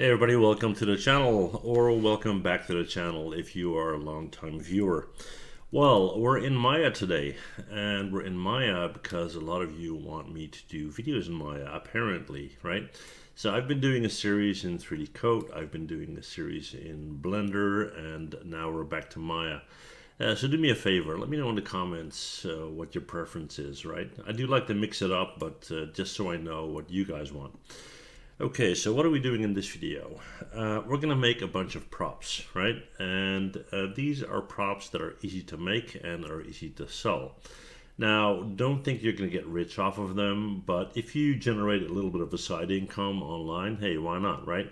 Hey everybody, welcome to the channel, or welcome back to the channel if you are a long-time viewer. Well, we're in Maya today, and we're in Maya because a lot of you want me to do videos in Maya, apparently, right? So I've been doing a series in 3D Coat, I've been doing a series in Blender, and now we're back to Maya. So do me a favor, let me know in the comments what your preference is, right? I do like to mix it up, but just so I know what you guys want. Okay, so what are we doing in this video? We're gonna make a bunch of props, right? And these are props that are easy to make and are easy to sell. Now, don't think you're gonna get rich off of them, but if you generate a little bit of a side income online, hey, why not, right?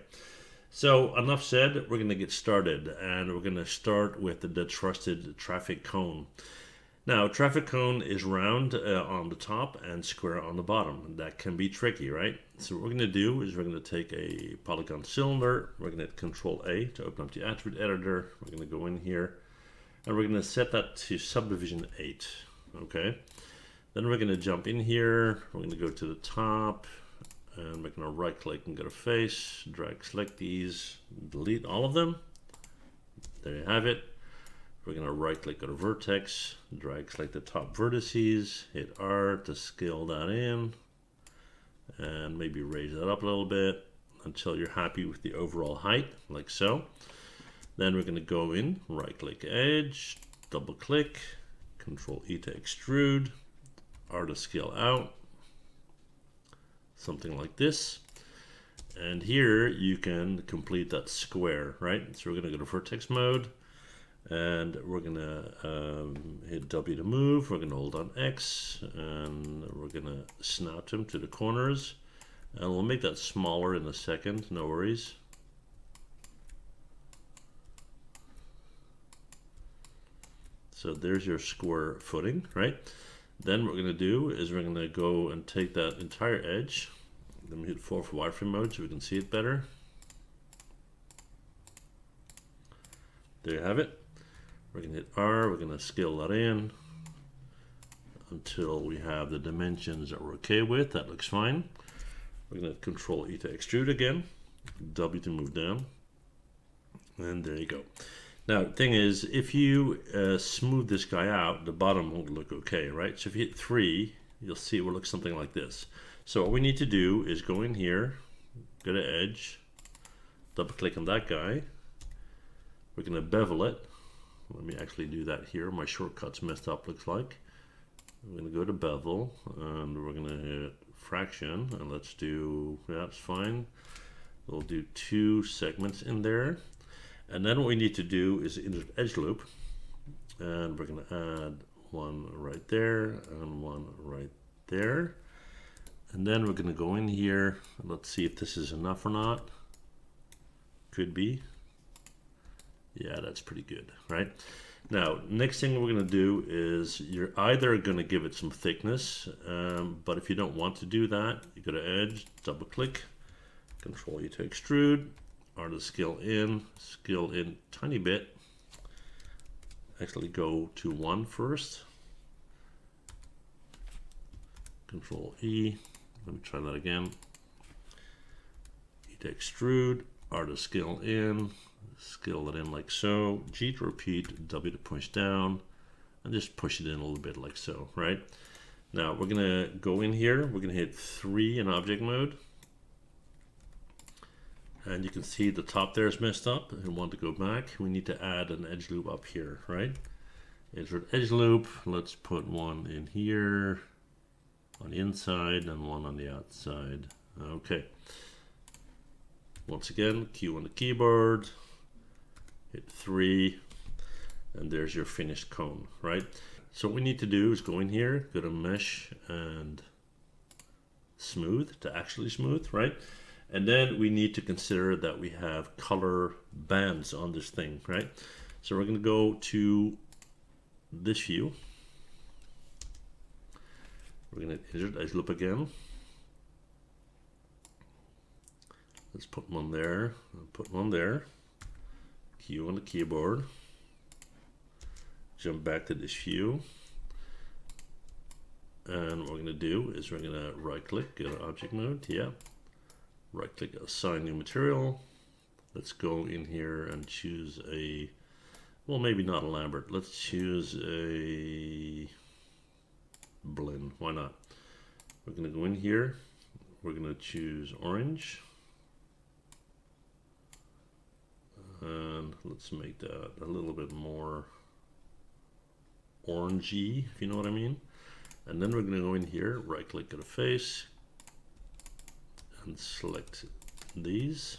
So enough said, we're gonna get started, and we're gonna start with the trusted traffic cone. Now, traffic cone is round on the top and square on the bottom. That can be tricky, right? So what we're going to do is we're going to take a polygon cylinder. We're going to hit Control A to open up the attribute editor. We're going to go in here and we're going to set that to subdivision 8. Okay. Then we're going to jump in here. We're going to go to the top and we're going to right click and go to face, drag, select these, delete all of them. There you have it. We're going to right click on a vertex, drag select the top vertices, hit R to scale that in, and maybe raise that up a little bit until you're happy with the overall height, like so. Then we're going to go in, right click edge, double click, Control E to extrude, R to scale out, something like this. And here you can complete that square, right? So we're going to go to vertex mode. And we're gonna hit W to move. We're gonna hold on X, and we're gonna snap them to the corners. And we'll make that smaller in a second, no worries. So there's your square footing, right? Then what we're gonna do is we're gonna go and take that entire edge. Then we hit 4 for wireframe mode so we can see it better. There you have it. We're going to hit R, we're going to scale that in until we have the dimensions that we're okay with. That looks fine. We're going to Control E to extrude again, W to move down, and there you go. Now, the thing is, if you smooth this guy out, the bottom won't look okay, right? So if you hit 3, you'll see it will look something like this. So what we need to do is go in here, go to Edge, double click on that guy. We're going to bevel it. Let me actually do that here. My shortcut's messed up, looks like. I'm going to go to bevel and we're going to hit fraction, and let's do, yeah, that's fine. We'll do 2 segments in there. And then what we need to do is insert edge loop, and we're going to add one right there and one right there. And then we're going to go in here and let's see if this is enough or not. Could be. Yeah, that's pretty good, right? Now, next thing we're going to do is you're either going to give it some thickness, but if you don't want to do that, you go to Edge, double click, Control E to extrude, R to scale in tiny bit. Actually go to 1 first. Control E, let me try that again. E to extrude, R to scale in, scale it in like so, G to repeat, W to push down, and just push it in a little bit like so, right? Now we're gonna go in here, we're gonna hit 3 in object mode, and you can see the top there is messed up. If we want to go back, we need to add an edge loop up here, right? Insert edge loop, let's put one in here on the inside and one on the outside. Okay. Once again, Q on the keyboard, hit 3, and there's your finished cone, right? So what we need to do is go in here, go to mesh and smooth to actually smooth, right? And then we need to consider that we have color bands on this thing, right? So we're going to go to this view. We're going to insert edge loop again. Let's put one there, put one there. Q on the keyboard. Jump back to this view. And what we're going to do is we're going to right click, go to object mode, yeah. Right click, assign new material. Let's go in here and choose a, well, maybe not a Lambert. Let's choose a blend. Why not? We're going to go in here. We're going to choose orange. And let's make that a little bit more orangey, if you know what I mean. And then we're going to go in here, right click on the face, and select these.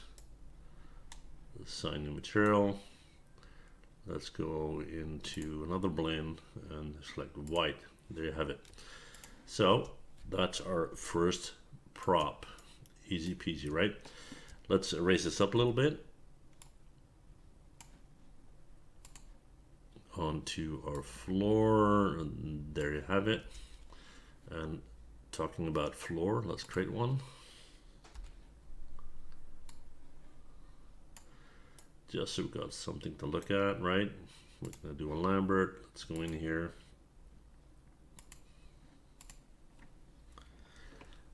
Assign new material. Let's go into another blend and select white. There you have it. So that's our first prop. Easy peasy, right? Let's raise this up a little bit. Onto our floor, and there you have it. And talking about floor, let's create one. Just so we've got something to look at, right? We're gonna do a Lambert. Let's go in here.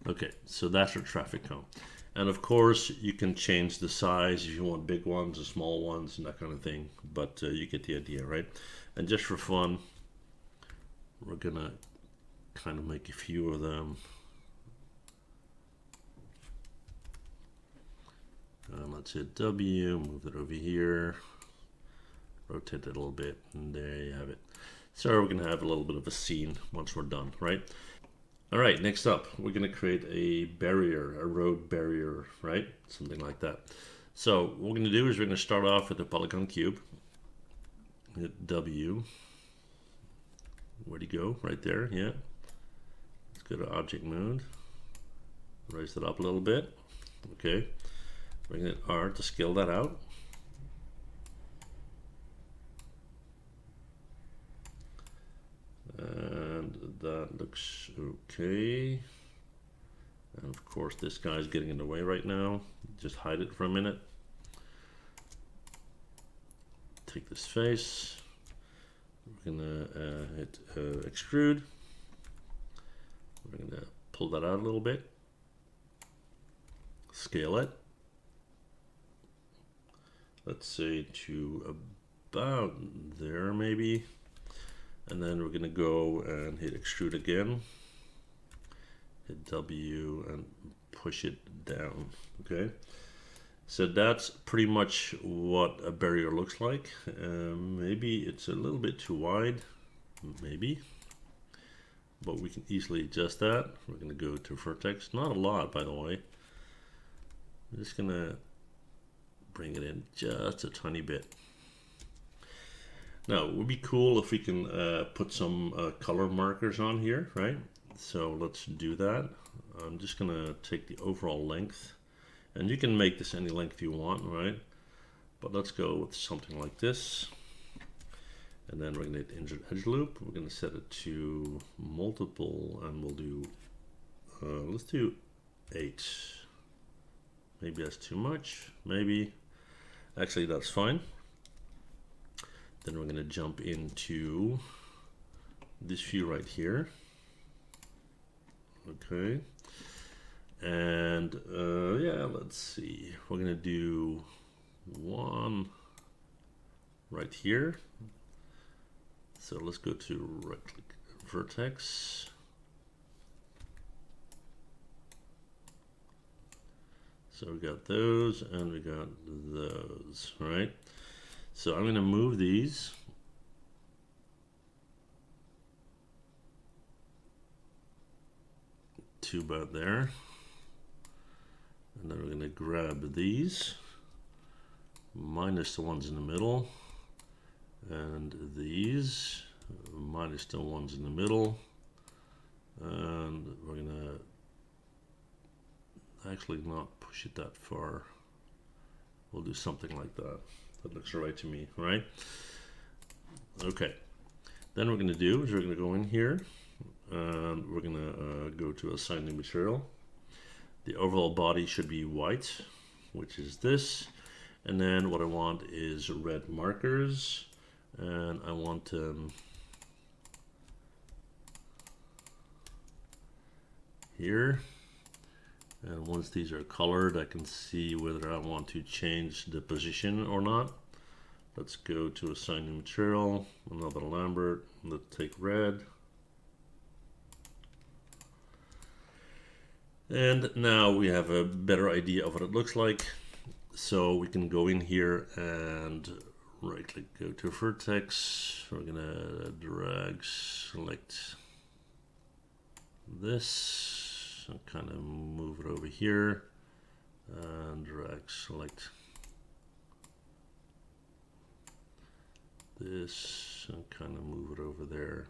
Okay, so that's your traffic cone. And of course, you can change the size if you want big ones or small ones and that kind of thing, but you get the idea, right? And just for fun, we're gonna kind of make a few of them. Let's hit W, move it over here, rotate it a little bit, and there you have it. So we're gonna have a little bit of a scene once we're done, right? All right, next up, we're going to create a barrier, a road barrier, right? Something like that. So what we're going to do is we're going to start off with a polygon cube. Hit W. Where'd he go? Right there, yeah. Let's go to object mode. Raise it up a little bit. Okay. We're going to hit R to scale that out. And that looks okay. And of course this guy's getting in the way right now. Just hide it for a minute. Take this face. We're gonna hit extrude. We're gonna pull that out a little bit. Scale it. Let's say to about there maybe. And then we're gonna go and hit extrude again. Hit W and push it down, okay? So that's pretty much what a barrier looks like. Maybe it's a little bit too wide, maybe. But we can easily adjust that. We're gonna go to vertex, not a lot by the way. I'm just gonna bring it in just a tiny bit. Now, it would be cool if we can put some color markers on here, right? So let's do that. I'm just gonna take the overall length, and you can make this any length you want, right? But let's go with something like this. And then we're gonna hit insert edge loop. We're gonna set it to multiple, and we'll do, let's do 8. Maybe that's too much, maybe. Actually, that's fine. Then we're going to jump into this view right here. Okay. And yeah, let's see. We're going to do one right here. So let's go to right click vertex. So we got those and we got those, right? So I'm going to move these to about there. And then we're going to grab these, minus the ones in the middle, and these, minus the ones in the middle. And we're going to actually not push it that far. We'll do something like that. That looks right to me, right? Okay. Then what we're going to do is we're going to go in here and we're going to go to assign new material. The overall body should be white, which is this. And then what I want is red markers, and I want them here. And once these are colored, I can see whether I want to change the position or not. Let's go to assign new material, another Lambert, let's take red. And now we have a better idea of what it looks like. So we can go in here and right click, go to vertex. We're gonna drag, select this, and kind of move it over here, and drag, select this, and kind of move it over there.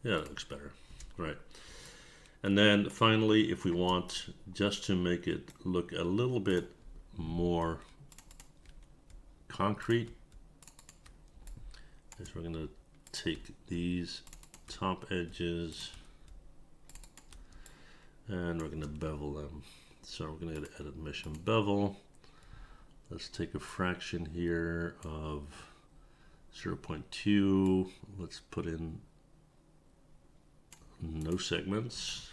Yeah, that looks better. Right. And then finally, if we want just to make it look a little bit more concrete, is we're going to take these top edges and we're going to bevel them. So we're going to go to edit mesh and bevel. Let's take a fraction here of 0.2. Let's put in no segments.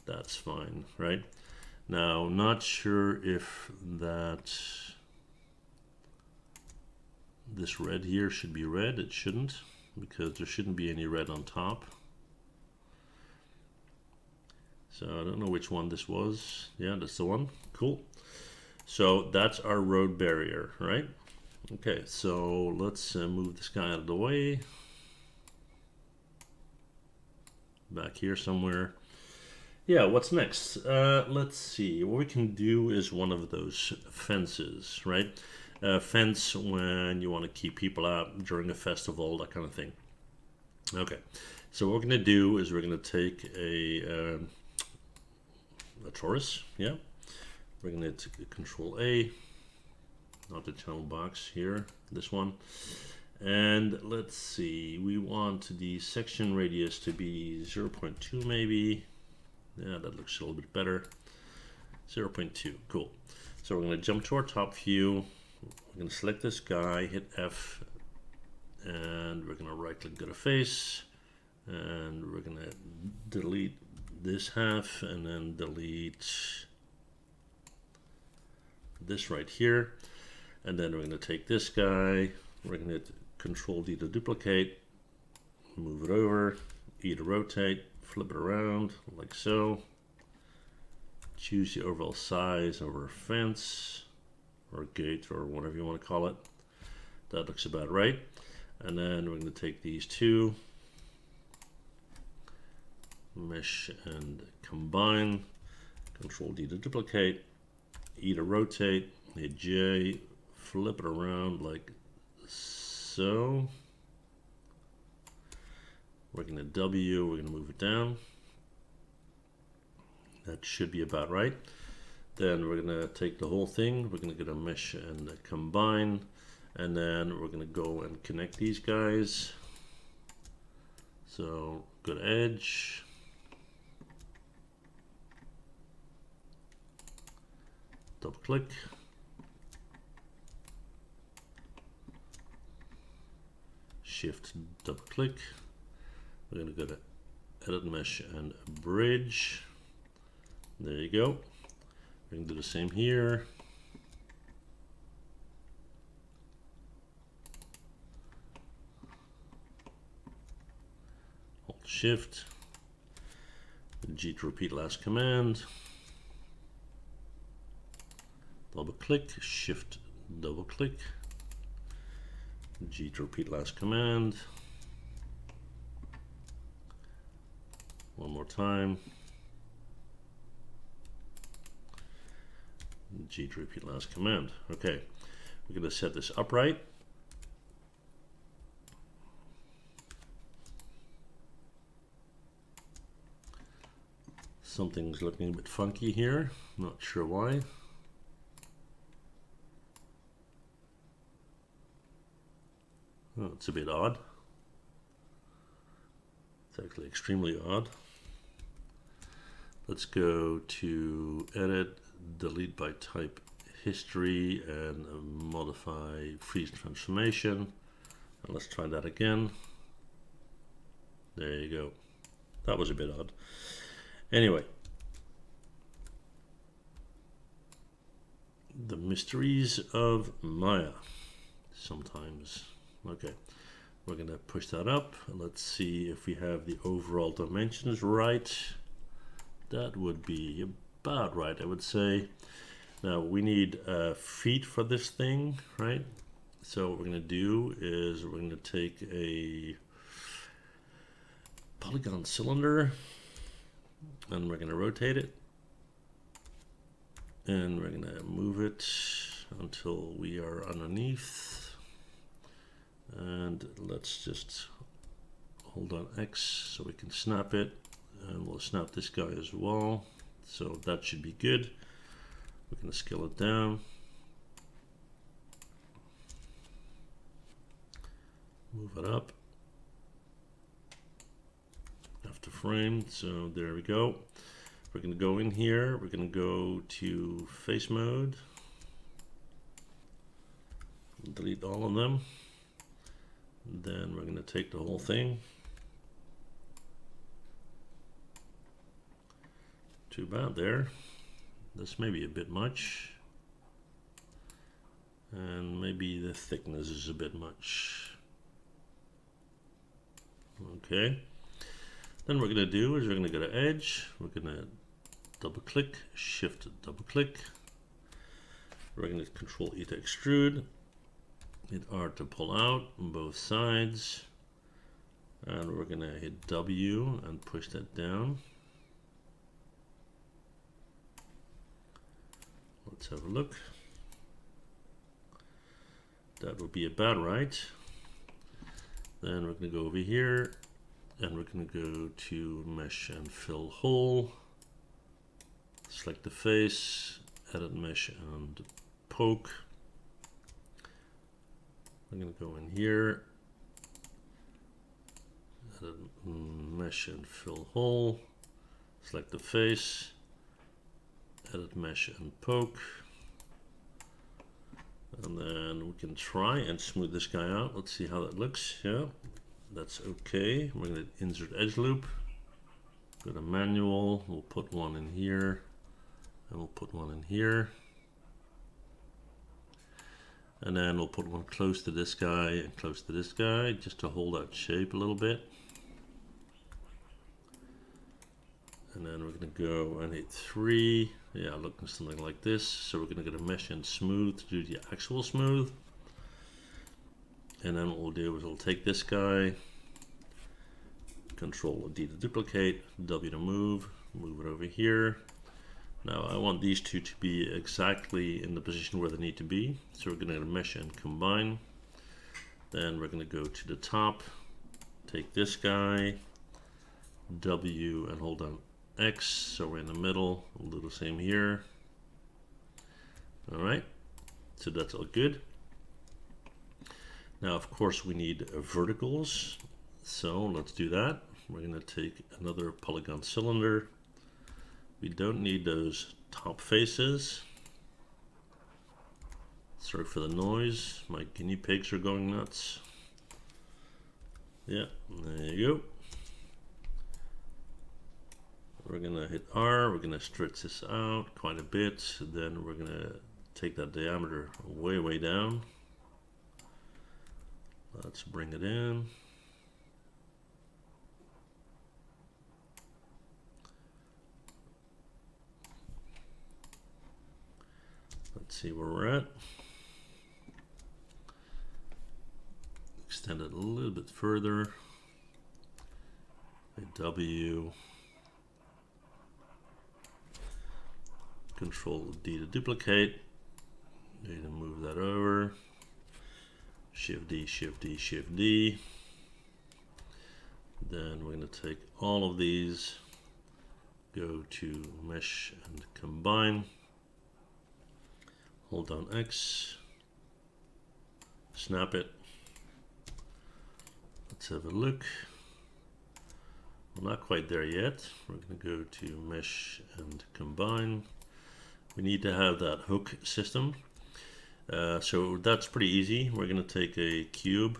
That's fine, right? Now, not sure if this red here should be red. It shouldn't, because there shouldn't be any red on top. So I don't know which one this was. Yeah, that's the one. Cool. So that's our road barrier, right? Okay, so let's move this guy out of the way. Back here somewhere. Yeah, what's next? Let's see. What we can do is one of those fences, right? Fence when you want to keep people out during a festival, that kind of thing. Okay, so what we're going to do is we're going to take a torus. Yeah, we're going to Control A, not the channel box here, this one. And let's see, we want the section radius to be 0.2 maybe. Yeah, that looks a little bit better. 0.2, cool. So we're going to jump to our top view. We're going to select this guy, hit F, and we're going to right click, go to face, and we're going to delete this half and then delete this right here. And then we're going to take this guy, we're going to hit Control D to duplicate, move it over, E to rotate, flip it around like so. Choose the overall size of our fence or gate or whatever you want to call it. That looks about right. And then we're going to take these two, mesh and combine, Control D to duplicate, E to rotate, hit J, flip it around like so. We're going to W, we're going to move it down. That should be about right. Then we're going to take the whole thing, we're going to go to mesh and combine, and then we're going to go and connect these guys. So go to edge, double click, shift double click. We're going to go to edit mesh and bridge. There you go. We can do the same here. Hold shift, G to repeat last command, double click, shift double click, G to repeat last command, one more time, G to repeat last command. Okay, we're going to set this upright. Something's looking a bit funky here, not sure why. Oh, it's a bit odd. It's actually extremely odd. Let's go to edit, delete by type history, and modify freeze transformation. And let's try that again. There you go. That was a bit odd. Anyway, the mysteries of Maya. Sometimes. Okay, we're gonna push that up. Let's see if we have the overall dimensions right. That would be about right, I would say. Now we need feet for this thing, right? So what we're gonna do is we're gonna take a polygon cylinder and we're gonna rotate it. And we're gonna move it until we are underneath. And let's just hold on X so we can snap it. And we'll snap this guy as well. So that should be good. We're gonna scale it down. Move it up. After frame, so there we go. We're going to go in here, we're going to go to face mode, delete all of them, then we're going to take the whole thing. Too bad there, this may be a bit much, and maybe the thickness is a bit much. Okay, then what we're going to do is we're going to go to edge, we're going to double click, shift double click. We're going to control E to extrude, hit R to pull out on both sides, and we're going to hit W and push that down. Let's have a look. That would be about right. Then we're going to go over here and we're going to go to mesh and fill hole. Select the face, edit mesh and poke. I'm going to go in here, edit mesh and fill hole, select the face, edit mesh and poke. And then we can try and smooth this guy out. Let's see how that looks. Yeah, that's okay. We're going to insert edge loop, go to manual, we'll put one in here. And we'll put one in here. And then we'll put one close to this guy and close to this guy, just to hold that shape a little bit. And then we're gonna go and hit 3. Yeah, looking something like this. So we're gonna go to mesh and smooth to do the actual smooth. And then what we'll do is we'll take this guy, Control D to duplicate, W to move it over here. Now I want these two to be exactly in the position where they need to be. So we're going to mesh and combine. Then we're going to go to the top, take this guy, W and hold down X, so we're in the middle. We'll do the same here. Alright, so that's all good. Now of course we need verticals, so let's do that. We're going to take another polygon cylinder. We don't need those top faces. Sorry for the noise, my guinea pigs are going nuts. Yeah, there you go. We're gonna hit R, we're gonna stretch this out quite a bit, then we're gonna take that diameter way down. Let's bring it in. Let's see where we're at. Extend it a little bit further. Hit W. Control D to duplicate. Need to move that over. Shift D, Shift D, Shift D. Then we're going to take all of these, go to mesh and combine. Hold down X, snap it. Let's have a look. We're not quite there yet. We're going to go to mesh and combine. We need to have that hook system. So that's pretty easy. We're going to take a cube.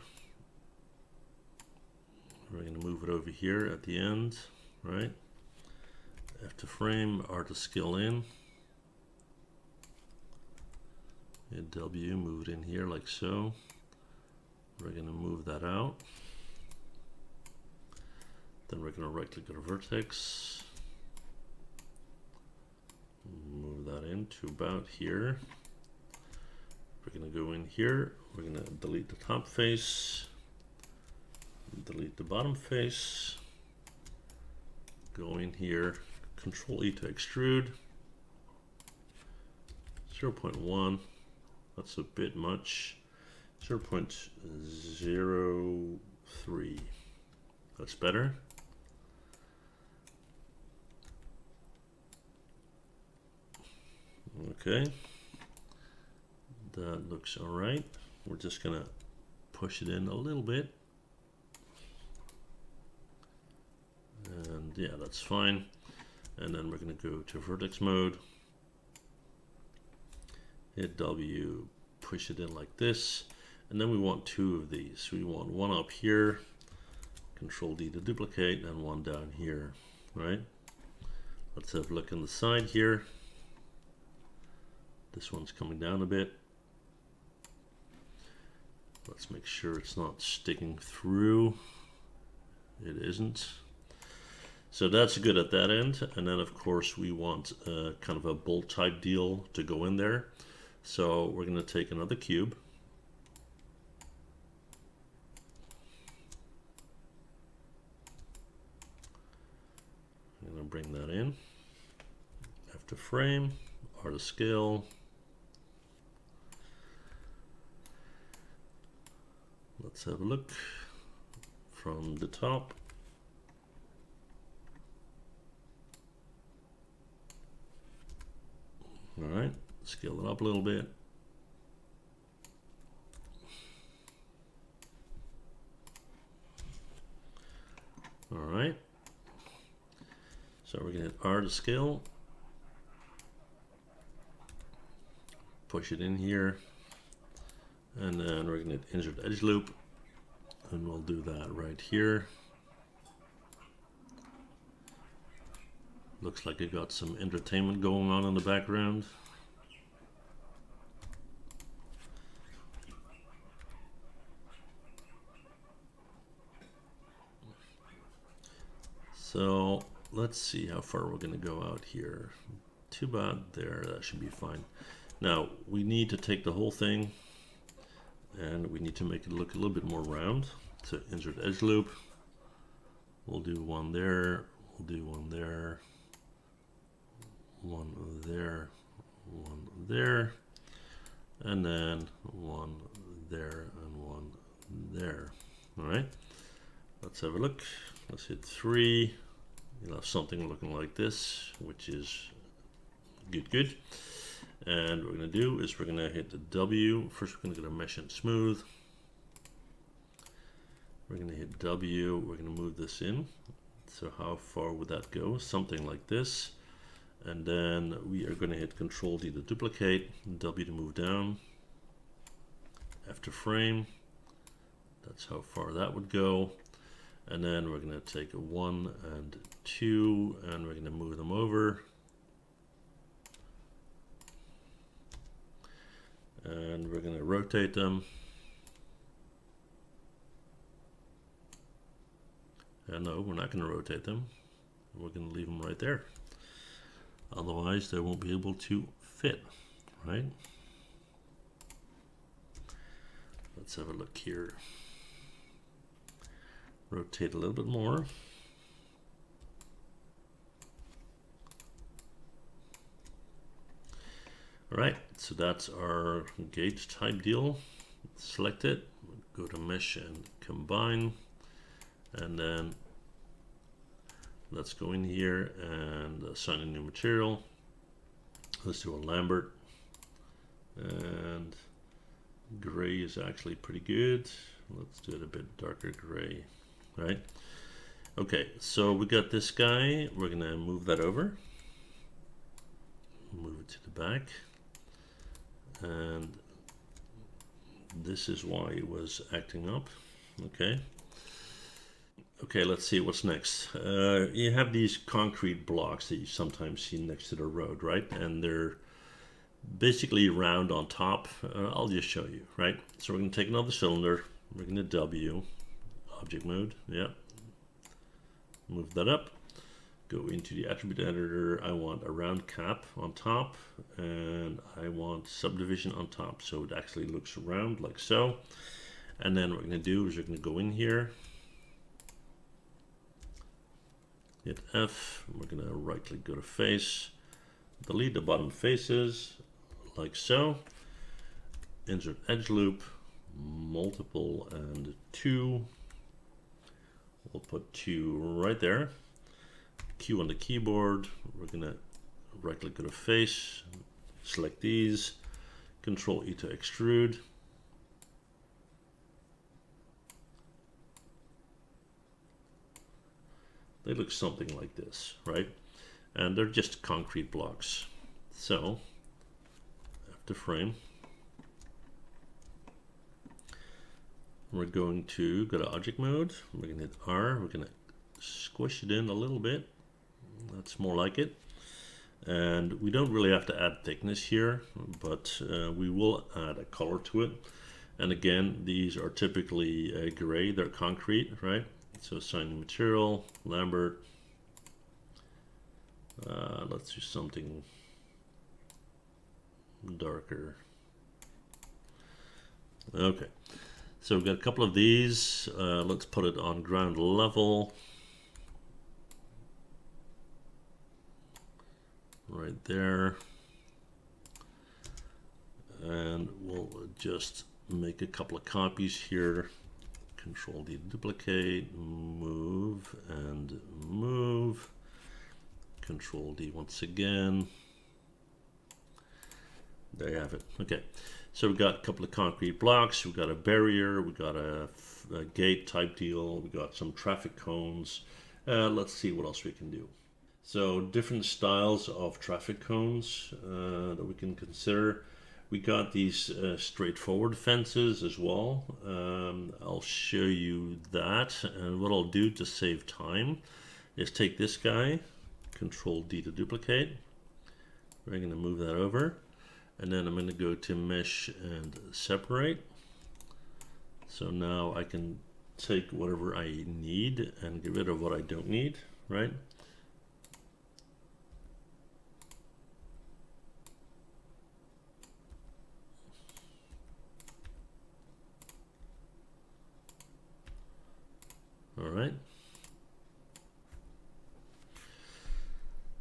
We're going to move move it over here at the end, right? F to frame, R to scale in. Hit W, move it in here like so. We're going to move that out. Then we're going to right click on a vertex. Move that in to about here. We're going to go in here. We're going to delete the top face. Delete the bottom face. Go in here. Control E to extrude. 0.1. That's a bit much. 0.03. That's better. Okay. That looks all right. We're just gonna push it in a little bit. And yeah, that's fine. And then we're gonna go to vertex mode. Hit W, push it in like this. And then we want two of these. We want one up here, Control D to duplicate, and one down here, right? Let's have a look on the side here. This one's coming down a bit. Let's make sure it's not sticking through. It isn't. So that's good at that end. And then of course we want kind of a bolt type deal to go in there. So we're going to take another cube. I'm going to bring that in. F to frame, R to scale. Let's have a look from the top. All right, scale it up a little bit. All right. So we're going to hit R to scale. Push it in here. And then we're going to insert edge loop. And we'll do that right here. Looks like it got some entertainment going on in the background. So let's see how far we're going to go out here. To about there, that should be fine. Now we need to take the whole thing and we need to make it look a little bit more round. So insert edge loop. We'll do one there, we'll do one there, one there, one there, and then one there and one there. All right, let's have a look. Let's hit 3. You'll have something looking like this, which is good. And what we're going to do is we're going to hit the W. First, we're going to go to mesh and smooth. We're going to hit W. We're going to move this in. So how far would that go? Something like this. And then we are going to hit Control D to duplicate, W to move down, F to frame. That's how far that would go. And then we're going to take a 1 and 2 and we're going to move them over. And we're going to rotate them. And no, we're not going to rotate them. We're going to leave them right there. Otherwise, they won't be able to fit, right? Let's have a look here. Rotate a little bit more. All right, so that's our gauge type deal. Select it, go to mesh and combine, and then let's go in here and assign a new material. Let's do a Lambert, and gray is actually pretty good. Let's do it a bit darker gray, right? Okay, so we got this guy. We're gonna move that over, move it to the back, and this is why it was acting up. Okay. Okay, let's see what's next. You have these concrete blocks that you sometimes see next to the road, right? And they're basically round on top. I'll just show you, right? So we're going to take another cylinder. We're going to W, object mode, yeah. Move that up. Go into the attribute editor. I want a round cap on top, and I want subdivision on top, so it actually looks round like so. And then what we're going to do is we're going to go in here, hit F, we're going to right click, go to face, delete the bottom faces like so, insert edge loop, multiple and 2, we'll put 2 right there. Q on the keyboard, we're going to right click, go to face, select these, Control E to extrude. They look something like this, right? And they're just concrete blocks. So, after frame, we're going to go to object mode. We're going to hit R. We're going to squish it in a little bit. That's more like it. And we don't really have to add thickness here, but we will add a color to it. And again, these are typically gray. They're concrete, right? So assigning material, Lambert. Let's do something darker. Okay, so we've got a couple of these. Let's put it on ground level. Right there. And we'll just make a couple of copies here. Control D, duplicate, move, and move. Control D once again. There you have it. Okay, so we've got a couple of concrete blocks. We've got a barrier. We've got a gate type deal. We've got some traffic cones. Let's see what else we can do. So different styles of traffic cones that we can consider. We got these straightforward fences as well. I'll show you that, and what I'll do to save time is take this guy, Control D to duplicate. We're going to move that over, and then I'm going to go to mesh and separate. So now I can take whatever I need and get rid of what I don't need, right? All right.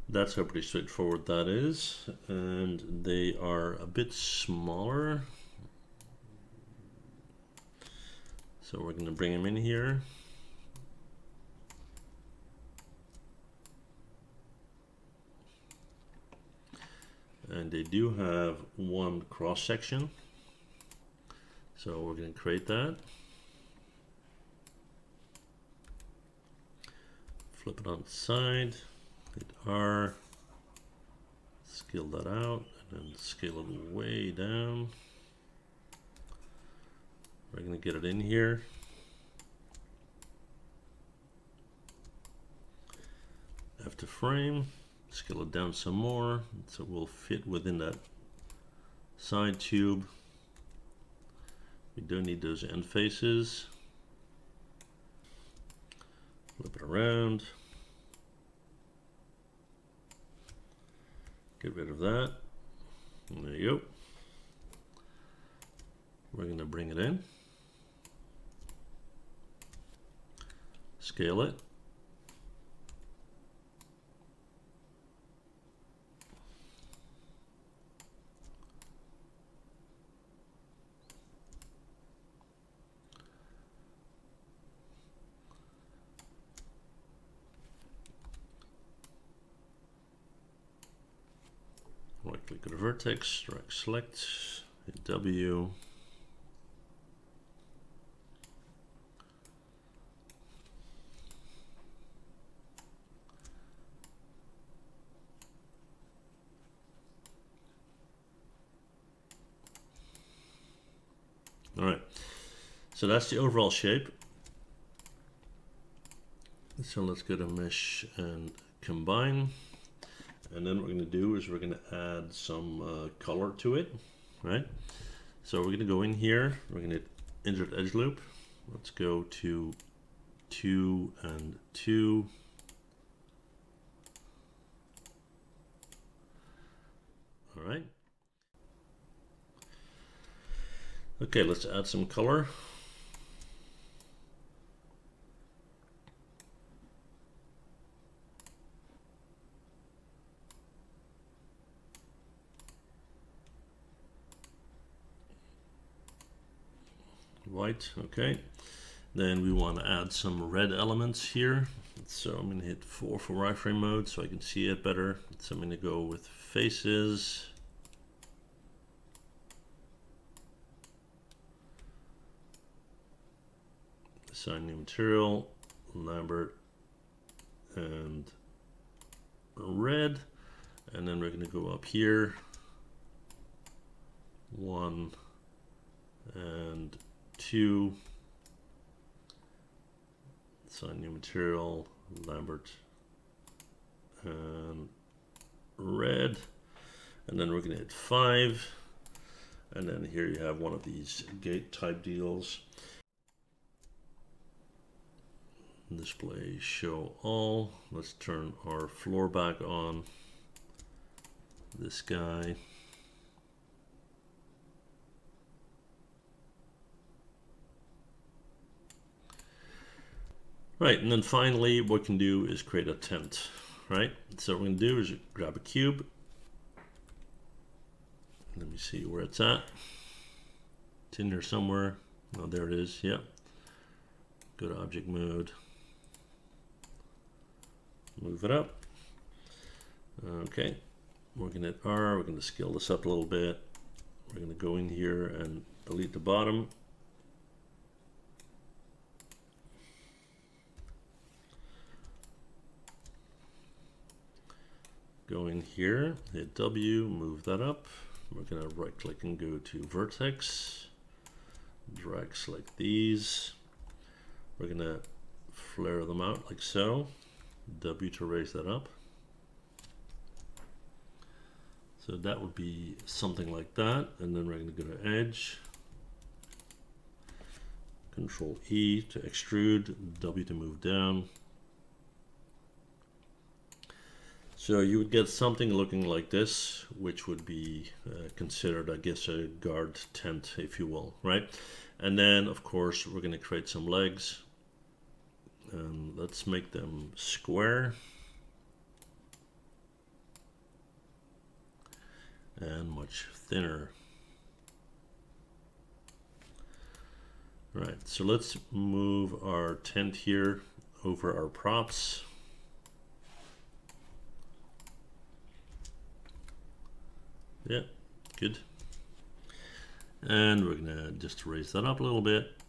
That's how pretty straightforward that is. And they are a bit smaller. So we're going to bring them in here. And they do have one cross section. So we're going to create that. Flip it on its side, hit R, scale that out, and then scale it way down. We're going to get it in here. After frame, scale it down some more, so it will fit within that side tube. We don't need those end faces. Flip it around. Get rid of that. And there you go. We're going to bring it in. Scale it. Right click on the vertex, direct select, hit W. All right, so that's the overall shape. So let's go to mesh and combine. And then what we're going to do is we're going to add some color to it, right? So we're going to go in here, we're going to insert edge loop. Let's go to 2 and 2. All right. Okay, let's add some color. White, okay. Then we want to add some red elements here. So I'm going to hit 4 for wireframe mode so I can see it better. So I'm going to go with faces. Assign new material, Lambert, and red. And then we're going to go up here. 1 and 2. Assign new material, Lambert, and red. And then we're going to hit 5. And then here you have one of these gate type deals. Display show all. Let's turn our floor back on. This guy. Right, and then finally what we can do is create a tent, right? So what we're going to do is grab a cube. Let me see where it's at. It's in there somewhere. Oh, there it is, yeah. Go to object mode. Move it up. Okay, we're going to hit R, we're going to scale this up a little bit. We're going to go in here and delete the bottom. Go in here, hit W, move that up. We're going to right click and go to vertex. Drag select these. We're going to flare them out like so. W to raise that up. So that would be something like that. And then we're going to go to edge. Control E to extrude, W to move down. So you would get something looking like this, which would be considered, I guess, a guard tent, if you will, right? And then, of course, we're going to create some legs. And let's make them square. And much thinner. Right, so let's move our tent here over our props. Yeah, good. And we're gonna just raise that up a little bit.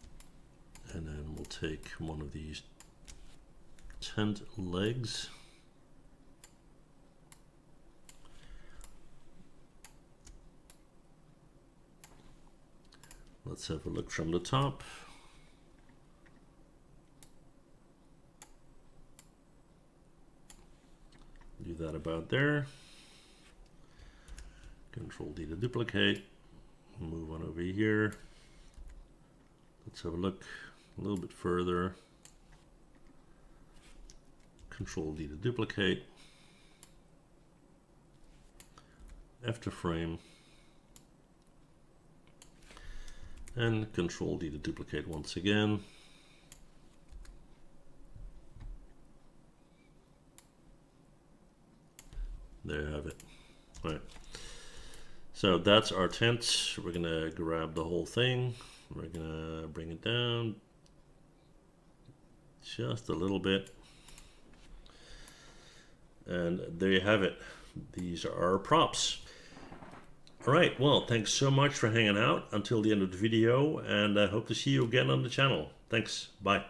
And then we'll take one of these tent legs. Let's have a look from the top. Do that about there. Control D to duplicate. Move on over here. Let's have a look a little bit further. Control D to duplicate. F to frame. And Control D to duplicate once again. There you have it. All right. So that's our tent. We're gonna grab the whole thing. We're gonna bring it down just a little bit. And there you have it. These are our props. All right, well, thanks so much for hanging out until the end of the video, and I hope to see you again on the channel. Thanks, bye.